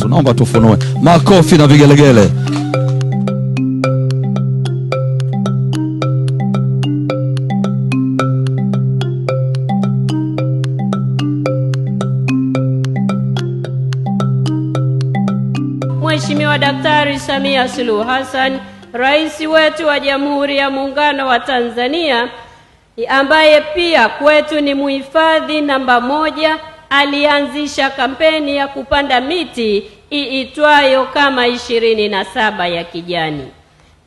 Tunaomba tufunue. Makofi na vigelegele. Mheshimiwa Daktari Samia Suluhu Hassan, Rais wetu wa Jamhuri ya Muungano wa Tanzania, ambaye pia kwetu ni muhifadhi namba 1, alianzisha kampeni ya kupanda miti iitwayo kama 27 ya kijani.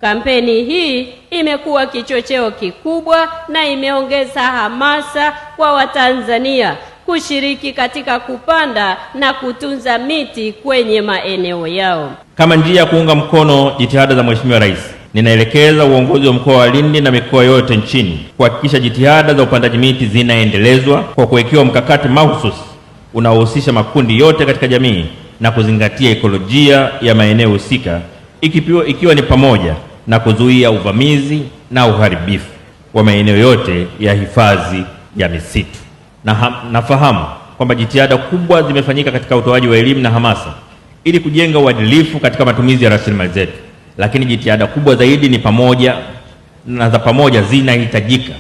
Kampeni hii imekuwa kichocheo kikubwa na imeongeza hamasa kwa Watanzania kushiriki katika kupanda na kutunza miti kwenye maeneo yao. Kama njia ya kuunga mkono jitihada za Mheshimiwa Rais, ninaelekeza uongozi wa mkoa wa Lindi na mikoa yote nchini kuhakikisha jitihada za upandaji miti zinaendelezwa kwa kuwekewa mkakati mahususi unaohusisha makundi yote katika jamii na kuzingatia ekolojia ya maeneo husika, ikiwa ni pamoja na kuzuia uvamizi na uharibifu wa maeneo yote ya hifadhi ya misitu. Nafahamu kwamba jitihada kubwa zimefanyika katika utoaji wa elimu na hamasa ili kujenga uadilifu katika matumizi ya rasilimali zetu, lakini jitihada kubwa zaidi ni pamoja zinahitajika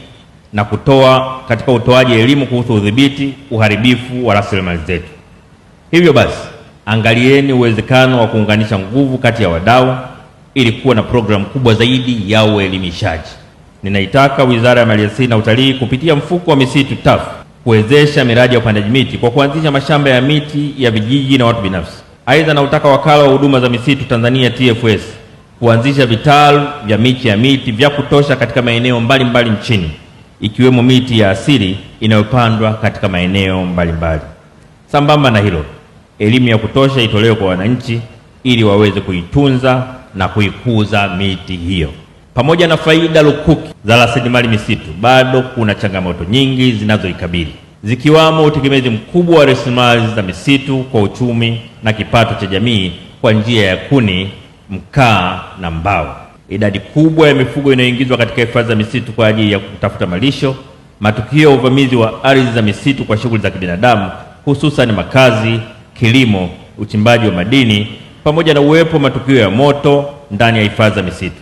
na kutoa katika utoaji elimu kuhusu udhibiti uharibifu wa rasilimali zetu. Hivyo basi, angalieni uwezekano wa kuunganisha nguvu kati ya wadau ili kuwa na programu kubwa zaidi ya uelimishaji. Ninaitaka Wizara ya Maliasili na Utalii kupitia mfuko wa misitu TAF kuwezesha miradi ya upandaji miti kwa kuanzisha mashamba ya miti ya vijiji na watu binafsi. Aidha, nautaka Wakala wa Huduma za Misitu Tanzania TFS kuanzisha vitalu vya miche ya miti vya kutosha katika maeneo mbalimbali nchini, ikiwemo miti ya asili inayopandwa katika maeneo mbalimbali. Sambamba na hilo, elimu ya kutosha itolewe kwa wananchi ili waweze kuitunza na kuikuza miti hiyo. Pamoja na faida lukuki za rasilimali misitu, bado kuna changamoto nyingi zinazoikabili, zikiwamo utegemezi mkubwa wa rasilimali za misitu kwa uchumi na kipato cha jamii kwa njia ya kuni, mkaa na mbao. Idadi kubwa ya mifugo inayoingizwa katika hifadhi za misitu kwa ajili ya kutafuta malisho, matukio ya uvamizi wa ardhi za misitu kwa shughuli za kibinadamu, hususan makazi, kilimo, uchimbaji wa madini, pamoja na uwepo wa matukio ya moto ndani ya hifadhi za misitu.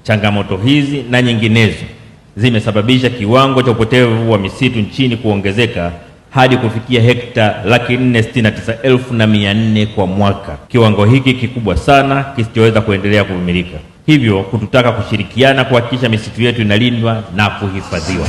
Changamoto hizi na nyinginezo zimesababisha kiwango cha upotevu wa misitu nchini kuongezeka hadi kufikia hekta 469,400 kwa mwaka. Kiwango hiki kikubwa sana kisichoweza kuendelea kuvumilika, hivyo kututaka kushirikiana kuhakikisha misitu yetu inalindwa na kuhifadhiwa.